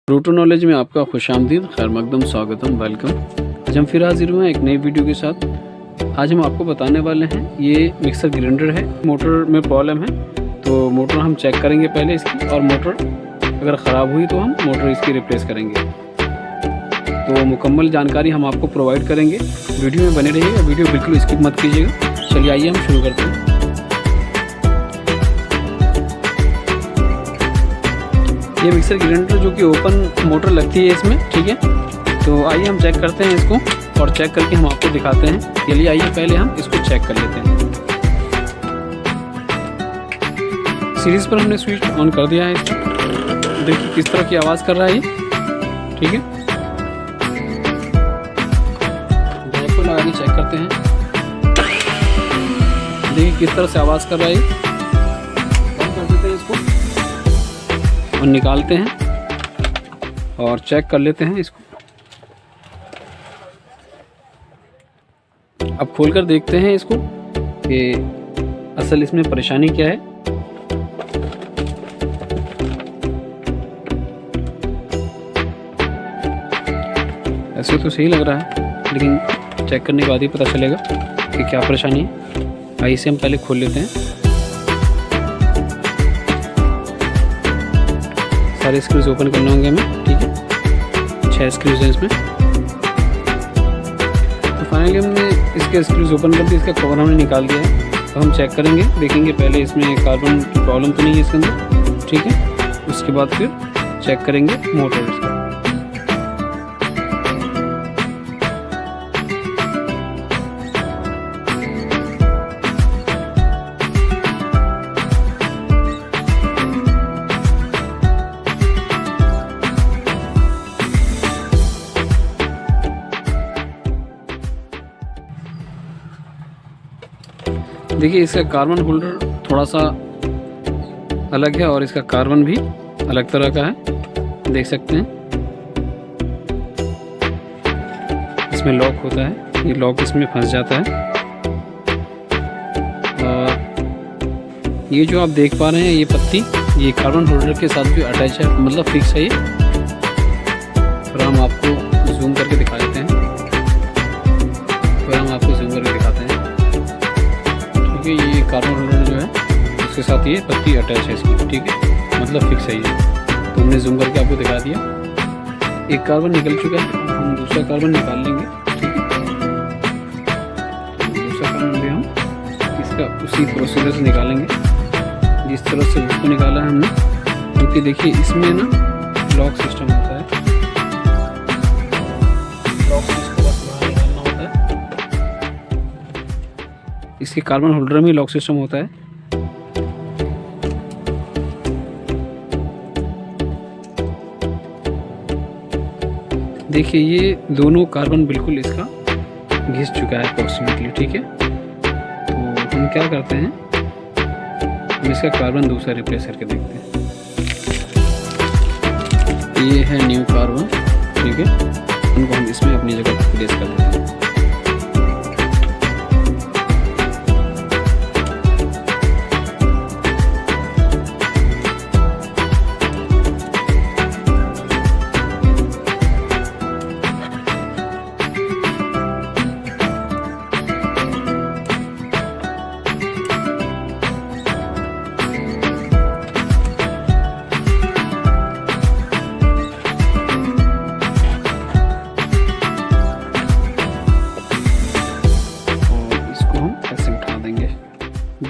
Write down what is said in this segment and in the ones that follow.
रूटो knowledge में आपका खुशामदीद, खैर मकदम, स्वागतम, वेलकम। आज हम फिर हाजिर हुए हैं एक नई वीडियो के साथ। आज हम आपको बताने वाले हैं, ये मिक्सर ग्राइंडर है, मोटर में प्रॉब्लम है तो मोटर हम चेक करेंगे पहले इसकी, और मोटर अगर ख़राब हुई तो हम मोटर इसकी रिप्लेस करेंगे। तो मुकम्मल जानकारी हम आपको प्रोवाइड करेंगे, वीडियो में बने रहिएगा, वीडियो बिल्कुल स्किप मत कीजिएगा। चलिए आइए हम शुरू करते हैं। ये मिक्सर ग्राइंडर जो कि ओपन मोटर लगती है इसमें, ठीक है। तो आइए हम चेक करते हैं इसको, और चेक करके हम आपको दिखाते हैं। चलिए आइए पहले हम इसको चेक कर लेते हैं। सीरीज पर हमने स्विच ऑन कर दिया है इसको। देखिए किस तरह की आवाज़ कर रहा है ये, ठीक है। बैक को लगा के चेक करते हैं। देखिए किस तरह से आवाज़ कर रहा है। बंद कर देते हैं इसको और निकालते हैं और चेक कर लेते हैं इसको। अब खोलकर देखते हैं इसको कि असल इसमें परेशानी क्या है। ऐसे तो सही लग रहा है, लेकिन चेक करने के बाद ही पता चलेगा कि क्या परेशानी है। आइए इसे हम पहले खोल लेते हैं। सारे स्क्रूज ओपन करने होंगे हमें, ठीक है। 6 स्क्रूज हैं इसमें। तो फाइनली हमने इसके स्क्रूज ओपन कर दिए, इसका कवर हमने निकाल दिया है। तो हम चेक करेंगे, देखेंगे पहले इसमें कार्बन की प्रॉब्लम तो नहीं है इसके अंदर, ठीक है। उसके बाद फिर चेक करेंगे मोटर इसका। देखिए इसका कार्बन होल्डर थोड़ा सा अलग है और इसका कार्बन भी अलग तरह का है, देख सकते हैं। इसमें लॉक होता है, ये लॉक इसमें फंस जाता है। और ये जो आप देख पा रहे हैं ये पत्ती, ये कार्बन होल्डर के साथ भी अटैच है, मतलब फिक्स है ये। फिर हम आपको जूम करके दिखा देते हैं। ये कार्बन होल्डर जो है उसके साथ ये पत्ती अटैच है इसकी, ठीक है, मतलब फिक्स है ये। तो हमने जूम करके आपको दिखा दिया। एक कार्बन निकल चुका है, हम दूसरा कार्बन निकाल लेंगे, ठीक है। दूसरा कार्बन भी हम इसका उसी प्रोसीजर से निकालेंगे जिस तरह से उसको निकाला है हमने। क्योंकि देखिए इसमें ना लॉक सिस्टम होता है, लॉक इसको बस बाहर निकालना होता है। इसके कार्बन होल्डर में लॉक सिस्टम होता है। देखिए ये दोनों कार्बन बिल्कुल इसका घिस चुका है अप्रोक्सीमेटली, ठीक है। तो हम क्या करते हैं, हम इसका कार्बन दूसरा रिप्लेस करके देखते हैं। ये है न्यू कार्बन, ठीक है। उनको हम इसमें अपनी जगह प्लेस कर देते हैं।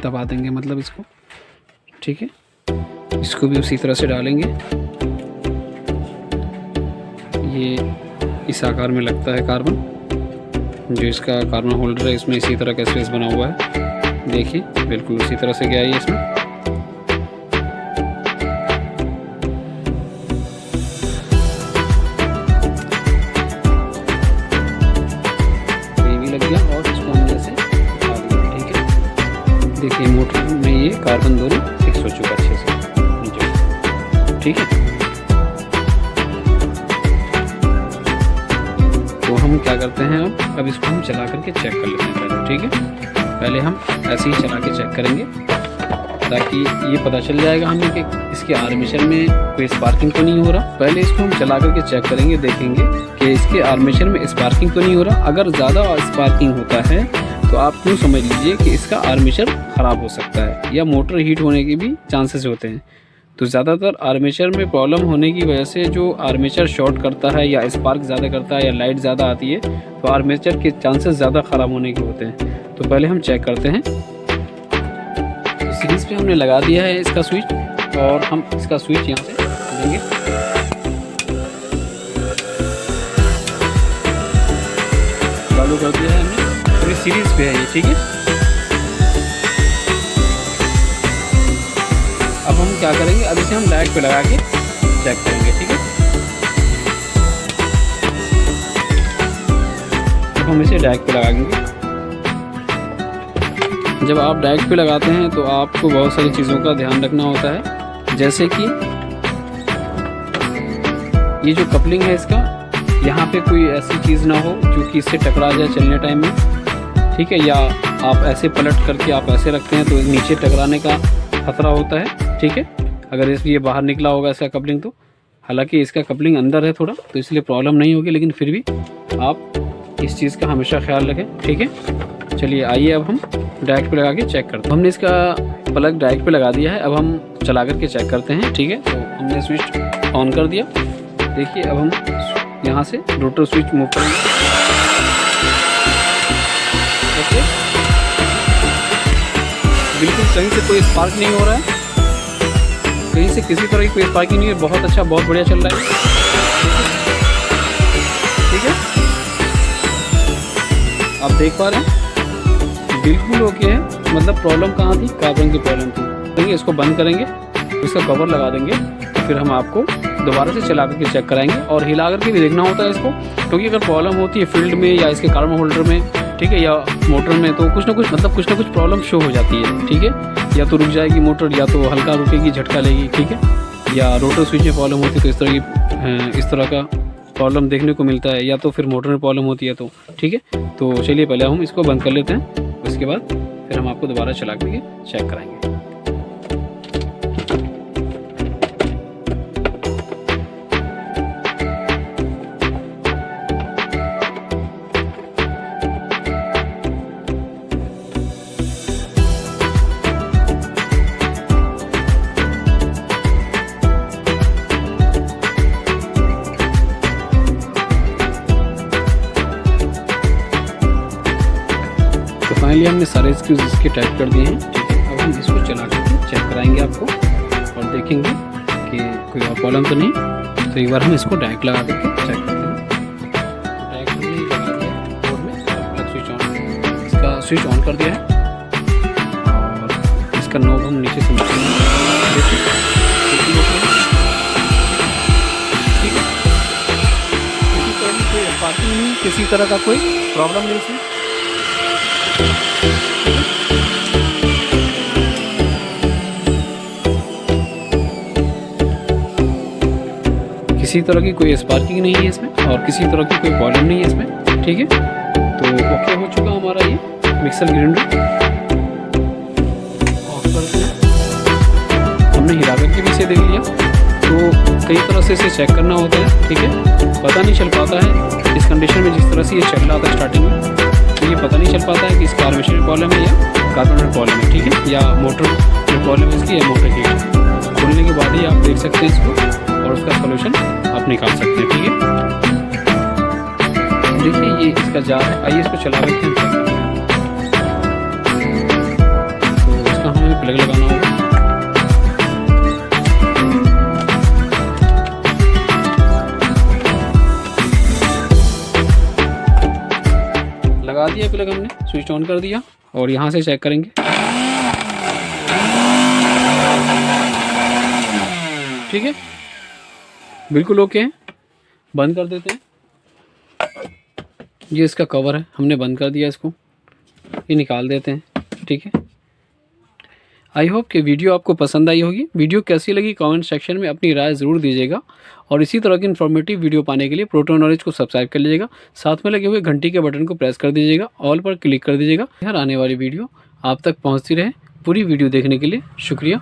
दबा देंगे मतलब इसको, ठीक है। इसको भी उसी तरह से डालेंगे। ये इस आकार में लगता है कार्बन, जो इसका कार्बन होल्डर है इसमें इसी तरह का स्पेस बना हुआ है। देखिए बिल्कुल उसी तरह से गया है इसमें। ये भी लग गया और इसको हमने ऐसे उठा दिया, ठीक है। देखिए मोटर में ये कार्बन दोनों फिक्स हो चुका अच्छे से नीचे, ठीक है। तो हम क्या करते हैं, अब इसको हम चला करके चेक कर लेते हैं पहले, ठीक है। पहले हम ऐसे ही चला के चेक करेंगे ताकि ये पता चल जाएगा हमें कि इसके आर्मेचर में कोई स्पार्किंग तो नहीं हो रहा। पहले इसको हम चला करके चेक करेंगे, देखेंगे कि इसके आर्मेचर में स्पार्किंग तो नहीं हो रहा। अगर ज़्यादा स्पार्किंग होता है तो आप यूँ समझ लीजिए कि इसका आर्मेचर ख़राब हो सकता है या मोटर हीट होने के भी चांसेस होते हैं। तो ज़्यादातर आर्मेचर में प्रॉब्लम होने की वजह से जो आर्मेचर शॉर्ट करता है या स्पार्क ज़्यादा करता है या लाइट ज़्यादा आती है तो आर्मेचर के चांसेस ज़्यादा ख़राब होने के होते हैं। तो पहले हम चेक करते हैं। तो सीरीज़ पे हमने लगा दिया है इसका स्विच और हम इसका स्विच यहाँ से देंगे। चालू कर दिया है हमने, पूरी सीरीज़ पे है ये, ठीक है। अब हम क्या करेंगे, अब इसे हम डायरेक्ट पे लगा के चेक करेंगे, ठीक है। अब हम इसे डायरेक्ट पे लगाएंगे। जब आप डायरेक्ट पे लगाते हैं तो आपको बहुत सारी चीज़ों का ध्यान रखना होता है, जैसे कि ये जो कपलिंग है इसका, यहाँ पे कोई ऐसी चीज़ ना हो जो कि इससे टकरा जाए चलने टाइम में, ठीक है। या आप ऐसे पलट करके आप ऐसे रखते हैं तो नीचे टकराने का खतरा होता है, ठीक है। अगर ये बाहर निकला होगा इसका कपलिंग तो, हालांकि इसका कपलिंग अंदर है थोड़ा तो इसलिए प्रॉब्लम नहीं होगी, लेकिन फिर भी आप इस चीज़ का हमेशा ख्याल रखें, ठीक है। चलिए आइए अब हम डायरेक्ट पे लगा के चेक करते हैं। हमने इसका प्लग डायरेक्ट पे लगा दिया है, अब हम चला करके चेक करते हैं, ठीक है। तो हमने स्विच ऑन कर दिया। देखिए अब हम यहाँ से रोटर स्विच मूव करेंगे, ओके। बिल्कुल कहीं से कोई स्पार्क नहीं हो रहा है, कहीं से किसी तरह की कोई स्पार्किंग नहीं है। बहुत अच्छा, बहुत बढ़िया चल रहा है, ठीक है। आप देख पा रहे हैं बिल्कुल ओके है। मतलब प्रॉब्लम कहाँ थी, कार्बन की प्रॉब्लम थी। देखिए इसको बंद करेंगे, इसका कवर लगा देंगे, फिर हम आपको दोबारा से चला करके चेक कराएंगे और हिला करके भी देखना होता है इसको, क्योंकि अगर प्रॉब्लम होती है फील्ड में या इसके कार्बन होल्डर में, ठीक है, या मोटर में, तो कुछ ना कुछ मतलब कुछ ना कुछ प्रॉब्लम शो हो जाती है, ठीक है। या तो रुक जाएगी मोटर, या तो हल्का रुकेगी, झटका लेगी, ठीक है। या रोटर स्विच में प्रॉब्लम होती है तो इस तरह का प्रॉब्लम देखने को मिलता है, या तो फिर मोटर में प्रॉब्लम होती है तो, ठीक है। तो चलिए पहले हम इसको बंद कर लेते हैं, उसके बाद फिर हम आपको दोबारा चला करके चेक कराएंगे। फाइनली हमने सारे स्क्रूज इसके टाइट कर दिए हैं, ठीक है। अब हम इसको चला करके चेक कराएंगे आपको और देखेंगे कि कोई और प्रॉब्लम तो नहीं। तो एक बार हम इसको डायरेक्ट लगा करके चेक करते हैं। तो डायरेक्ट लगा दिया बोर्ड में, प्लग स्विच ऑन, इसका स्विच ऑन कर दिया है और इसका नॉब हम नीचे से किसी तरह का कोई प्रॉब्लम नहीं है। किसी तरह की कोई स्पार्किंग नहीं है इसमें और किसी तरह की कोई प्रॉब्लम नहीं है इसमें, ठीक है। तो ओके हो चुका हमारा ये मिक्सर ग्राइंडर। हमने हिला करके भी इसे देख लिया। तो कई तरह से इसे चेक करना होता है, ठीक है। पता नहीं चल पाता है इस कंडीशन में, जिस तरह से ये चल रहा था स्टार्टिंग में, तो ये पता नहीं चल पाता है कि इसका आर्मेचर में प्रॉब्लम है या कार्बन में प्रॉब्लम है, ठीक है, या मोटर में प्रॉब्लम है इसकी, या मोटर की है। खोलने के बाद ही आप देख सकते हैं इसको और उसका सॉल्यूशन आप निकाल सकते हैं, ठीक है। देखिए ये इसका जार है, आइए इसको चला करके हम चेक करते हैं। तो इसका हमें प्लग लगाना होगा। लगा दिया प्लग हमने, स्विच ऑन कर दिया और यहाँ से चेक करेंगे। ठीक है, बिल्कुल ओके है। बंद कर देते हैं। ये इसका कवर है, हमने बंद कर दिया इसको, ये निकाल देते हैं। ठीक है, आई होप कि वीडियो आपको पसंद आई होगी। वीडियो कैसी लगी कमेंट सेक्शन में अपनी राय ज़रूर दीजिएगा और इसी तरह की इन्फॉर्मेटिव वीडियो पाने के लिए प्रोटो नॉलेज को सब्सक्राइब कर लीजिएगा। साथ में लगे हुए घंटी के बटन को प्रेस कर दीजिएगा, ऑल पर क्लिक कर दीजिएगा। हर आने वाली वीडियो आप तक पहुंचती रहे। पूरी वीडियो देखने के लिए शुक्रिया।